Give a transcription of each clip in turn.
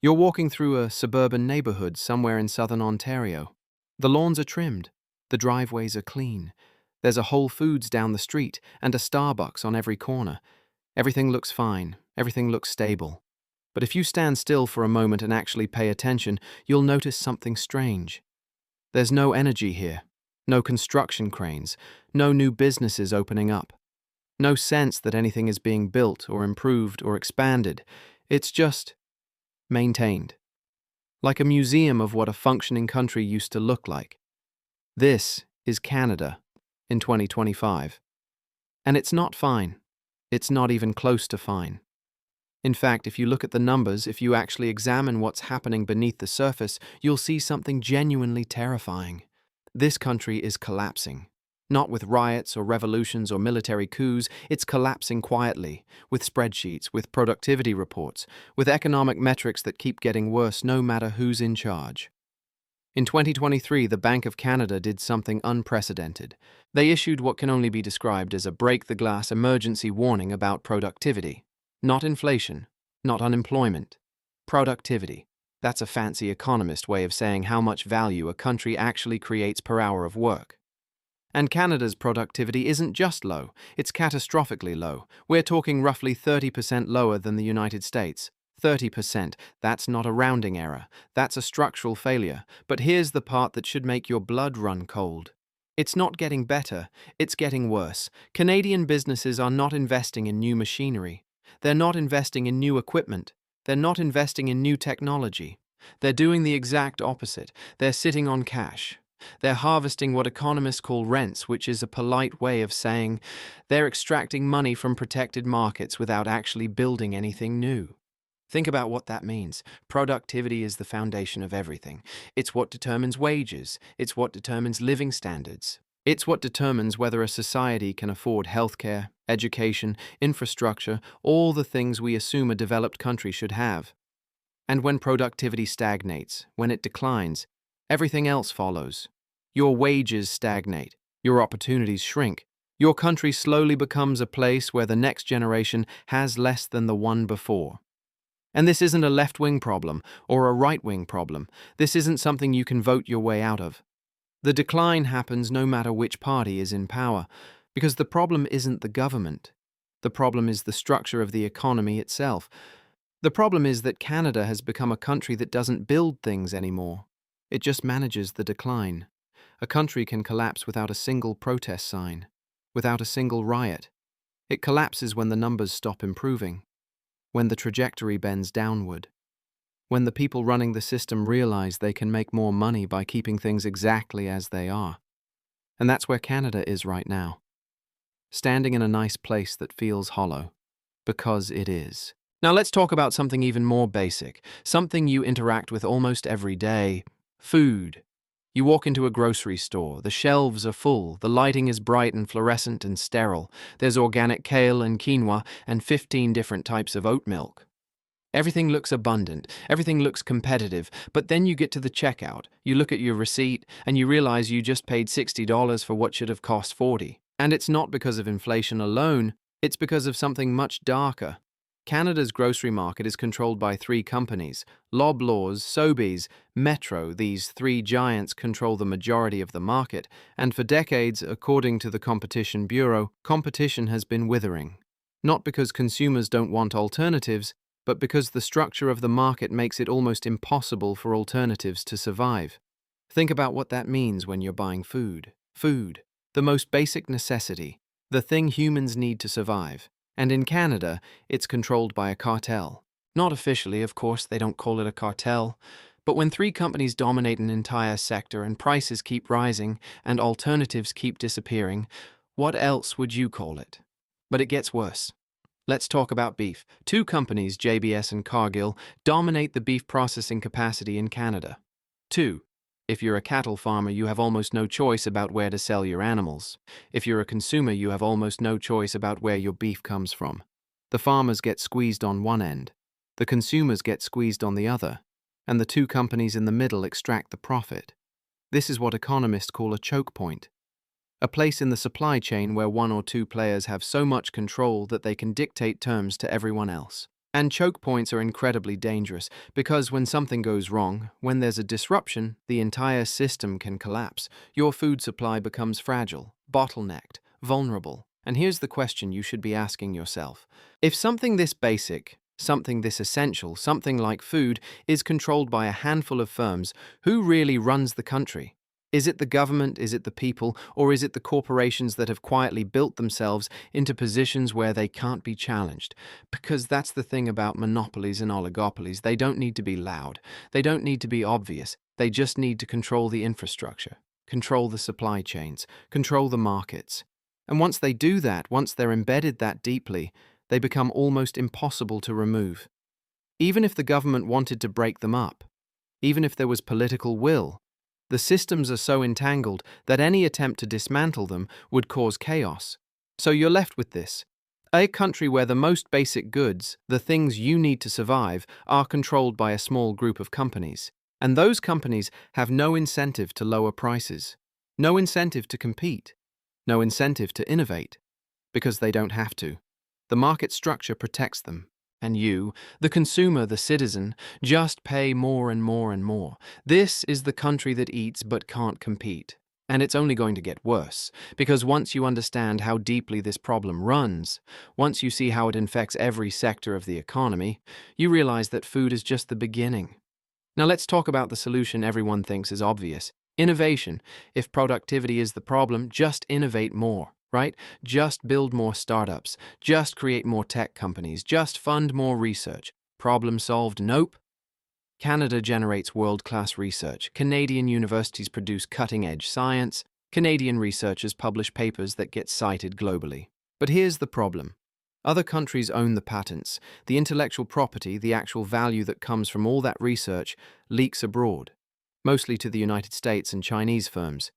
You're walking through a suburban neighborhood somewhere in southern Ontario. The lawns are trimmed, the driveways are clean. There's a Whole Foods down the street and a Starbucks on every corner. Everything looks fine, everything looks stable. But if you stand still for a moment and actually pay attention, you'll notice something strange. There's no energy here, no construction cranes, no new businesses opening up. No sense that anything is being built or improved or expanded. It's just maintained. Like a museum of what a functioning country used to look like. This is Canada in 2025. And it's not fine. It's not even close to fine. In fact, if you look at the numbers, if you actually examine what's happening beneath the surface, you'll see something genuinely terrifying. This country is collapsing. Not with riots or revolutions or military coups, it's collapsing quietly, with spreadsheets, with productivity reports, with economic metrics that keep getting worse no matter who's in charge. In 2023, the Bank of Canada did something unprecedented. They issued what can only be described as a break-the-glass emergency warning about productivity. Not inflation, not unemployment. Productivity. That's a fancy economist way of saying how much value a country actually creates per hour of work. And Canada's productivity isn't just low, it's catastrophically low. We're talking roughly 30% lower than the United States. 30%, that's not a rounding error, that's a structural failure. But here's the part that should make your blood run cold. It's not getting better, it's getting worse. Canadian businesses are not investing in new machinery. They're not investing in new equipment. They're not investing in new technology. They're doing the exact opposite. They're sitting on cash. They're harvesting what economists call rents, which is a polite way of saying they're extracting money from protected markets without actually building anything new. Think about what that means. Productivity is the foundation of everything. It's what determines wages. It's what determines living standards. It's what determines whether a society can afford healthcare, education, infrastructure, all the things we assume a developed country should have. And when productivity stagnates, when it declines, everything else follows. Your wages stagnate, your opportunities shrink, your country slowly becomes a place where the next generation has less than the one before. And this isn't a left-wing problem or a right-wing problem. This isn't something you can vote your way out of. The decline happens no matter which party is in power, because the problem isn't the government. The problem is the structure of the economy itself. The problem is that Canada has become a country that doesn't build things anymore. It just manages the decline. A country can collapse without a single protest sign, without a single riot. It collapses when the numbers stop improving, when the trajectory bends downward, when the people running the system realize they can make more money by keeping things exactly as they are. And that's where Canada is right now. Standing in a nice place that feels hollow, because it is. Now let's talk about something even more basic, something you interact with almost every day: food. You walk into a grocery store, the shelves are full, the lighting is bright and fluorescent and sterile. There's organic kale and quinoa and 15 different types of oat milk. Everything looks abundant, everything looks competitive, but then you get to the checkout, you look at your receipt, and you realize you just paid $60 for what should have cost $40. And it's not because of inflation alone, it's because of something much darker. Canada's grocery market is controlled by 3 companies: Loblaws, Sobeys, Metro. These 3 giants control the majority of the market, and for decades, according to the Competition Bureau, competition has been withering. Not because consumers don't want alternatives, but because the structure of the market makes it almost impossible for alternatives to survive. Think about what that means when you're buying food. Food, the most basic necessity, the thing humans need to survive. And in Canada, it's controlled by a cartel. Not officially, of course, they don't call it a cartel. But when 3 companies dominate an entire sector and prices keep rising and alternatives keep disappearing, what else would you call it? But it gets worse. Let's talk about beef. 2 companies, JBS and Cargill, dominate the beef processing capacity in Canada. 2. If you're a cattle farmer, you have almost no choice about where to sell your animals. If you're a consumer, you have almost no choice about where your beef comes from. The farmers get squeezed on one end, the consumers get squeezed on the other, and the 2 companies in the middle extract the profit. This is what economists call a choke point. A place in the supply chain where 1 or 2 players have so much control that they can dictate terms to everyone else. And choke points are incredibly dangerous because when something goes wrong, when there's a disruption, the entire system can collapse. Your food supply becomes fragile, bottlenecked, vulnerable. And here's the question you should be asking yourself. If something this basic, something this essential, something like food, is controlled by a handful of firms, who really runs the country? Is it the government, is it the people, or is it the corporations that have quietly built themselves into positions where they can't be challenged? Because that's the thing about monopolies and oligopolies. They don't need to be loud. They don't need to be obvious. They just need to control the infrastructure, control the supply chains, control the markets. And once they do that, once they're embedded that deeply, they become almost impossible to remove. Even if the government wanted to break them up, even if there was political will, the systems are so entangled that any attempt to dismantle them would cause chaos. So you're left with this: a country where the most basic goods, the things you need to survive, are controlled by a small group of companies. And those companies have no incentive to lower prices, no incentive to compete, no incentive to innovate, because they don't have to. The market structure protects them. And you, the consumer, the citizen, just pay more and more and more. This is the country that eats but can't compete. And it's only going to get worse, because once you understand how deeply this problem runs, once you see how it infects every sector of the economy, you realize that food is just the beginning. Now let's talk about the solution everyone thinks is obvious: innovation. If productivity is the problem, just innovate more. Right? Just build more startups, just create more tech companies, just fund more research. Problem solved? Nope. Canada generates world-class research. Canadian universities produce cutting-edge science. Canadian researchers publish papers that get cited globally. But here's the problem. Other countries own the patents. The intellectual property, the actual value that comes from all that research, leaks abroad, mostly to the United States and Chinese firms.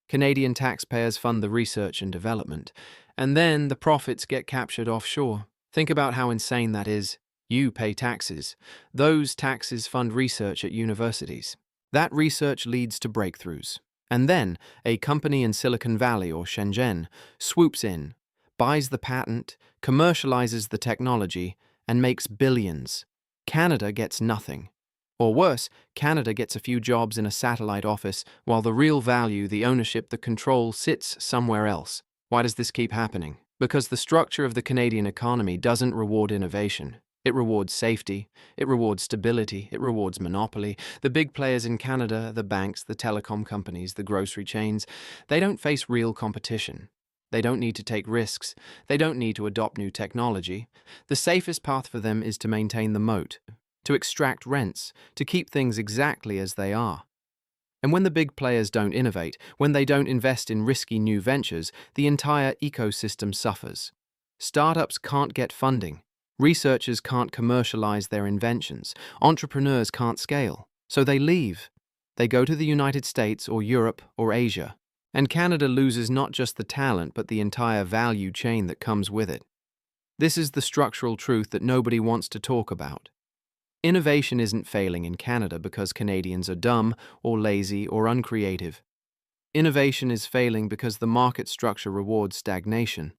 Canadian taxpayers fund the research and development, and then the profits get captured offshore. Think about how insane that is. You pay taxes. Those taxes fund research at universities. That research leads to breakthroughs. And then a company in Silicon Valley or Shenzhen swoops in, buys the patent, commercializes the technology, and makes billions. Canada gets nothing. Or worse, Canada gets a few jobs in a satellite office, while the real value, the ownership, the control sits somewhere else. Why does this keep happening? Because the structure of the Canadian economy doesn't reward innovation. It rewards safety, it rewards stability, it rewards monopoly. The big players in Canada, the banks, the telecom companies, the grocery chains, they don't face real competition. They don't need to take risks. They don't need to adopt new technology. The safest path for them is to maintain the moat, to extract rents, to keep things exactly as they are. And when the big players don't innovate, when they don't invest in risky new ventures, the entire ecosystem suffers. Startups can't get funding. Researchers can't commercialize their inventions. Entrepreneurs can't scale. So they leave. They go to the United States or Europe or Asia. And Canada loses not just the talent, but the entire value chain that comes with it. This is the structural truth that nobody wants to talk about. Innovation isn't failing in Canada because Canadians are dumb or lazy or uncreative. Innovation is failing because the market structure rewards stagnation.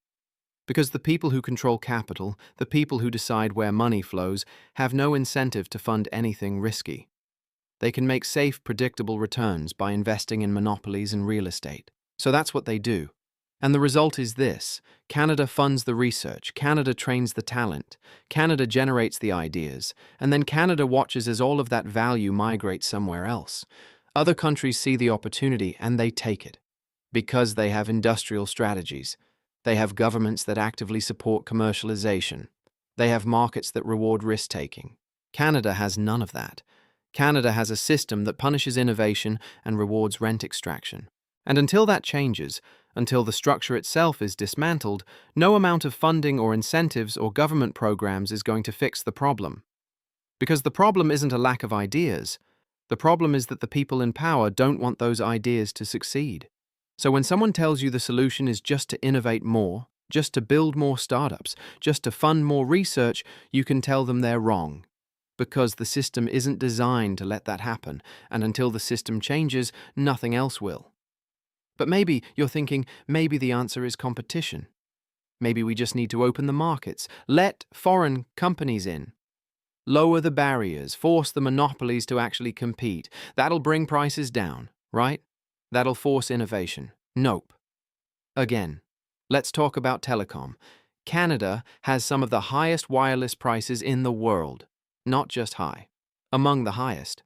Because the people who control capital, the people who decide where money flows, have no incentive to fund anything risky. They can make safe, predictable returns by investing in monopolies and real estate. So that's what they do. And the result is this: Canada funds the research, Canada trains the talent, Canada generates the ideas, and then Canada watches as all of that value migrates somewhere else. Other countries see the opportunity and they take it. Because they have industrial strategies. They have governments that actively support commercialization. They have markets that reward risk-taking. Canada has none of that. Canada has a system that punishes innovation and rewards rent extraction. And until that changes, until the structure itself is dismantled, no amount of funding or incentives or government programs is going to fix the problem. Because the problem isn't a lack of ideas. The problem is that the people in power don't want those ideas to succeed. So when someone tells you the solution is just to innovate more, just to build more startups, just to fund more research, you can tell them they're wrong. Because the system isn't designed to let that happen, and until the system changes, nothing else will. But maybe you're thinking, maybe the answer is competition. Maybe we just need to open the markets, let foreign companies in. Lower the barriers, force the monopolies to actually compete. That'll bring prices down, right? That'll force innovation. Nope. Again, let's talk about telecom. Canada has some of the highest wireless prices in the world. Not just high, among the highest.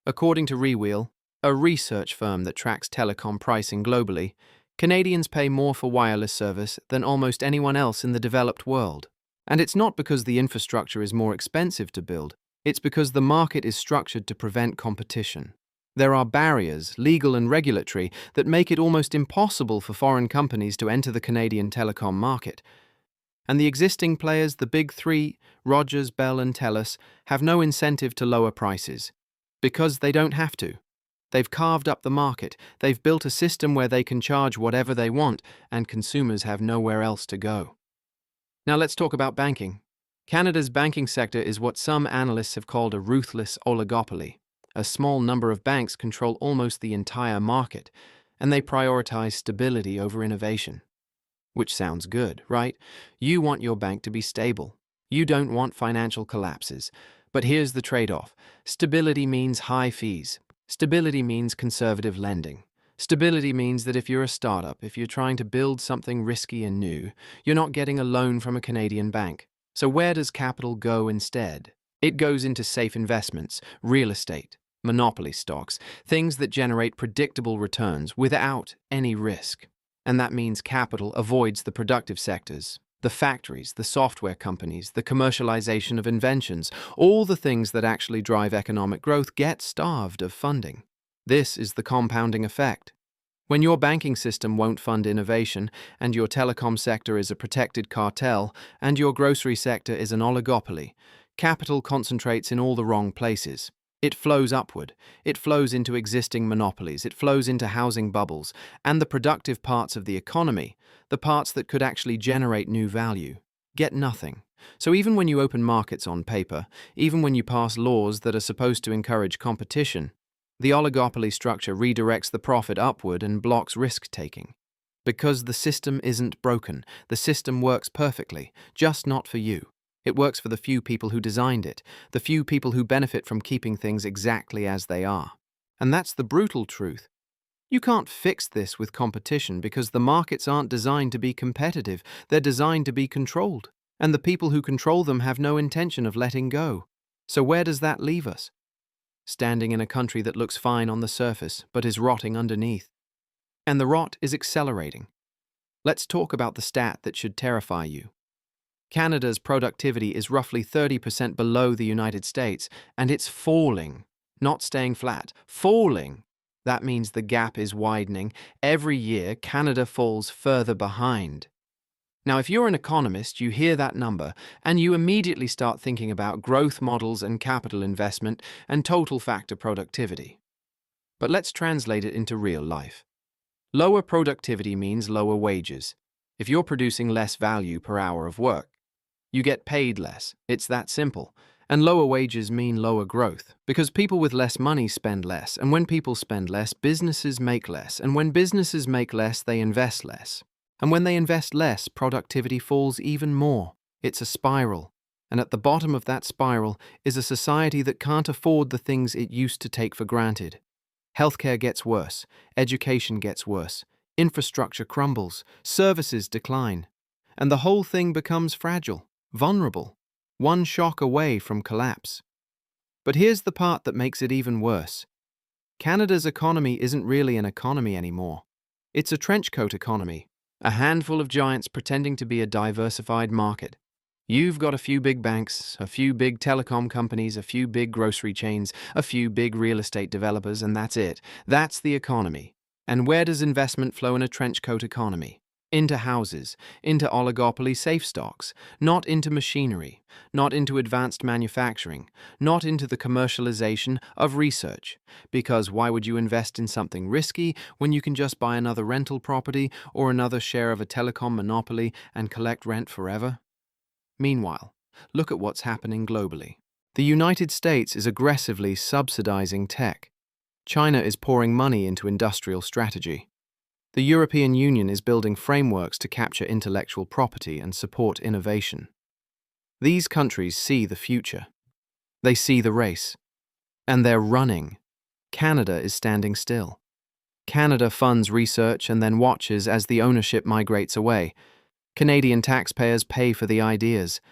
According to Rewheel, a research firm that tracks telecom pricing globally, Canadians pay more for wireless service than almost anyone else in the developed world. And it's not because the infrastructure is more expensive to build, it's because the market is structured to prevent competition. There are barriers, legal and regulatory, that make it almost impossible for foreign companies to enter the Canadian telecom market. And the existing players, the big three, Rogers, Bell and TELUS, have no incentive to lower prices. Because they don't have to. They've carved up the market, they've built a system where they can charge whatever they want, and consumers have nowhere else to go. Now let's talk about banking. Canada's banking sector is what some analysts have called a ruthless oligopoly. A small number of banks control almost the entire market, and they prioritize stability over innovation. Which sounds good, right? You want your bank to be stable. You don't want financial collapses. But here's the trade-off. Stability means high fees. Stability means conservative lending. Stability means that if you're a startup, if you're trying to build something risky and new, you're not getting a loan from a Canadian bank. So where does capital go instead? It goes into safe investments, real estate, monopoly stocks, things that generate predictable returns without any risk. And that means capital avoids the productive sectors, the factories, the software companies, the commercialization of inventions, all the things that actually drive economic growth get starved of funding. This is the compounding effect. When your banking system won't fund innovation, and your telecom sector is a protected cartel, and your grocery sector is an oligopoly, capital concentrates in all the wrong places. It flows upward. It flows into existing monopolies. It flows into housing bubbles and the productive parts of the economy, the parts that could actually generate new value, get nothing. So even when you open markets on paper, even when you pass laws that are supposed to encourage competition, the oligopoly structure redirects the profit upward and blocks risk-taking. Because the system isn't broken, the system works perfectly, just not for you. It works for the few people who designed it, the few people who benefit from keeping things exactly as they are. And that's the brutal truth. You can't fix this with competition because the markets aren't designed to be competitive, they're designed to be controlled. And the people who control them have no intention of letting go. So where does that leave us? Standing in a country that looks fine on the surface, but is rotting underneath. And the rot is accelerating. Let's talk about the stat that should terrify you. Canada's productivity is roughly 30% below the United States, and it's falling, not staying flat, falling. That means the gap is widening. Every year, Canada falls further behind. Now, if you're an economist, you hear that number, and you immediately start thinking about growth models and capital investment and total factor productivity. But let's translate it into real life. Lower productivity means lower wages. If you're producing less value per hour of work, you get paid less. It's that simple. And lower wages mean lower growth, because people with less money spend less, and when people spend less, businesses make less, and when businesses make less, they invest less. And when they invest less, productivity falls even more. It's a spiral. And at the bottom of that spiral is a society that can't afford the things it used to take for granted. Healthcare gets worse, education gets worse, infrastructure crumbles, services decline, and the whole thing becomes fragile. Vulnerable, one shock away from collapse. But here's the part that makes it even worse. Canada's economy isn't really an economy anymore. It's a trenchcoat economy, a handful of giants pretending to be a diversified market. You've got a few big banks, a few big telecom companies, a few big grocery chains, a few big real estate developers, and that's it. That's the economy. And where does investment flow in a trenchcoat economy? Into houses, into oligopoly safe stocks, not into machinery, not into advanced manufacturing, not into the commercialization of research. Because why would you invest in something risky when you can just buy another rental property or another share of a telecom monopoly and collect rent forever? Meanwhile, look at what's happening globally. The United States is aggressively subsidizing tech. China is pouring money into industrial strategy. The European Union is building frameworks to capture intellectual property and support innovation. These countries see the future. They see the race. And they're running. Canada is standing still. Canada funds research and then watches as the ownership migrates away. Canadian taxpayers pay for the ideas.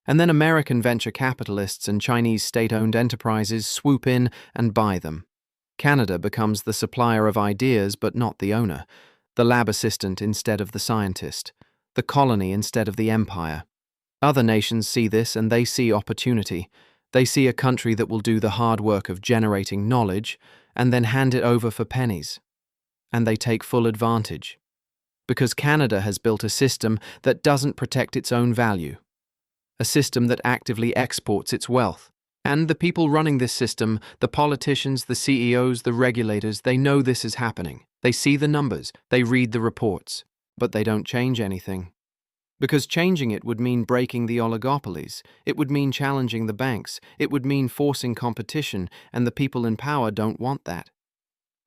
And then American venture capitalists and Chinese state-owned enterprises swoop in and buy them. Canada becomes the supplier of ideas but not the owner, the lab assistant instead of the scientist, the colony instead of the empire. Other nations see this and they see opportunity. They see a country that will do the hard work of generating knowledge and then hand it over for pennies. And they take full advantage. Because Canada has built a system that doesn't protect its own value. A system that actively exports its wealth. And the people running this system, the politicians, the CEOs, the regulators, they know this is happening. They see the numbers, they read the reports, but they don't change anything. Because changing it would mean breaking the oligopolies, it would mean challenging the banks, it would mean forcing competition, and the people in power don't want that.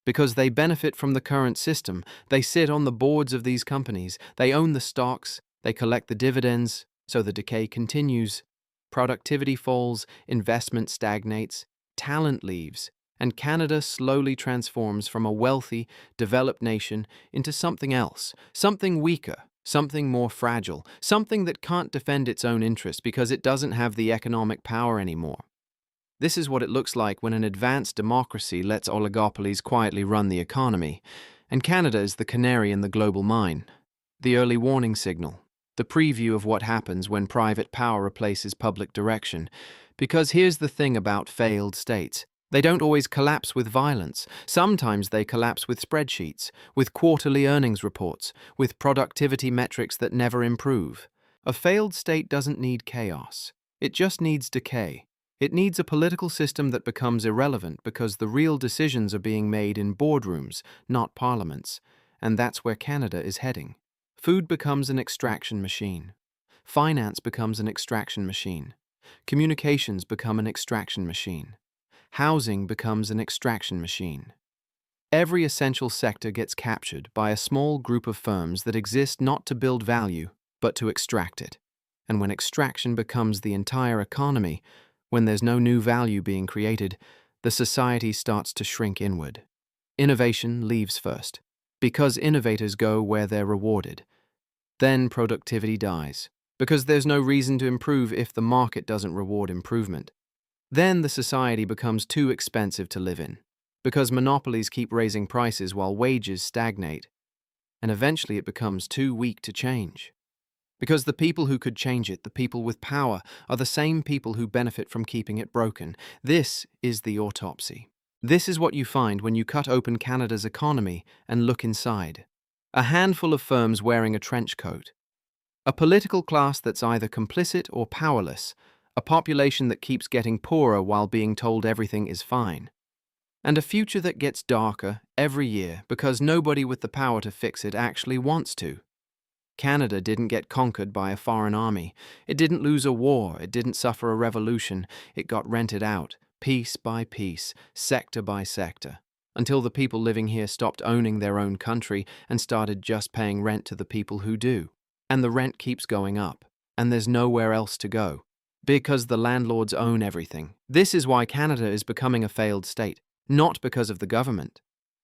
Because they benefit from the current system, they sit on the boards of these companies, they own the stocks, they collect the dividends, so the decay continues. Productivity falls, investment stagnates, talent leaves, and Canada slowly transforms from a wealthy, developed nation into something else, something weaker, something more fragile, something that can't defend its own interests because it doesn't have the economic power anymore. This is what it looks like when an advanced democracy lets oligopolies quietly run the economy, and Canada is the canary in the global mine, the early warning signal, the preview of what happens when private power replaces public direction. Because here's the thing about failed states. They don't always collapse with violence. Sometimes they collapse with spreadsheets, with quarterly earnings reports, with productivity metrics that never improve. A failed state doesn't need chaos. It just needs decay. It needs a political system that becomes irrelevant because the real decisions are being made in boardrooms, not parliaments. And that's where Canada is heading. Food becomes an extraction machine. Finance becomes an extraction machine. Communications become an extraction machine. Housing becomes an extraction machine. Every essential sector gets captured by a small group of firms that exist not to build value, but to extract it. And when extraction becomes the entire economy, when there's no new value being created, the society starts to shrink inward. Innovation leaves first, because innovators go where they're rewarded. Then productivity dies, because there's no reason to improve if the market doesn't reward improvement. Then the society becomes too expensive to live in, because monopolies keep raising prices while wages stagnate, and eventually it becomes too weak to change. Because the people who could change it, the people with power, are the same people who benefit from keeping it broken. This is the autopsy. This is what you find when you cut open Canada's economy and look inside. A handful of firms wearing a trench coat. A political class that's either complicit or powerless. A population that keeps getting poorer while being told everything is fine. And a future that gets darker every year because nobody with the power to fix it actually wants to. Canada didn't get conquered by a foreign army. It didn't lose a war. It didn't suffer a revolution. It got rented out, piece by piece, sector by sector, until the people living here stopped owning their own country and started just paying rent to the people who do. And the rent keeps going up, and there's nowhere else to go, because the landlords own everything. This is why Canada is becoming a failed state, not because of the government,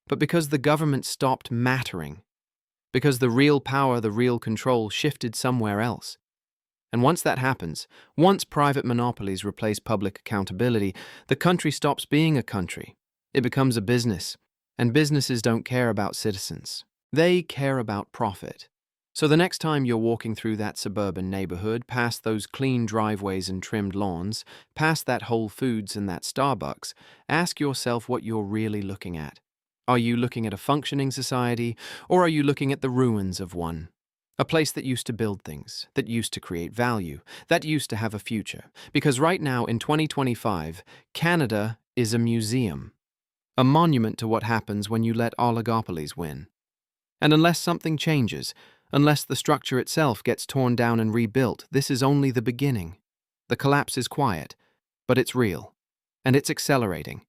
but because the government stopped mattering. Because the real power, the real control shifted somewhere else. And once that happens, once private monopolies replace public accountability, the country stops being a country. It becomes a business, and businesses don't care about citizens. They care about profit. So the next time you're walking through that suburban neighborhood, past those clean driveways and trimmed lawns, past that Whole Foods and that Starbucks, ask yourself what you're really looking at. Are you looking at a functioning society, or are you looking at the ruins of one? A place that used to build things, that used to create value, that used to have a future. Because right now, in 2025, Canada is a museum. A monument to what happens when you let oligopolies win. And unless something changes, unless the structure itself gets torn down and rebuilt, this is only the beginning. The collapse is quiet, but it's real. And it's accelerating.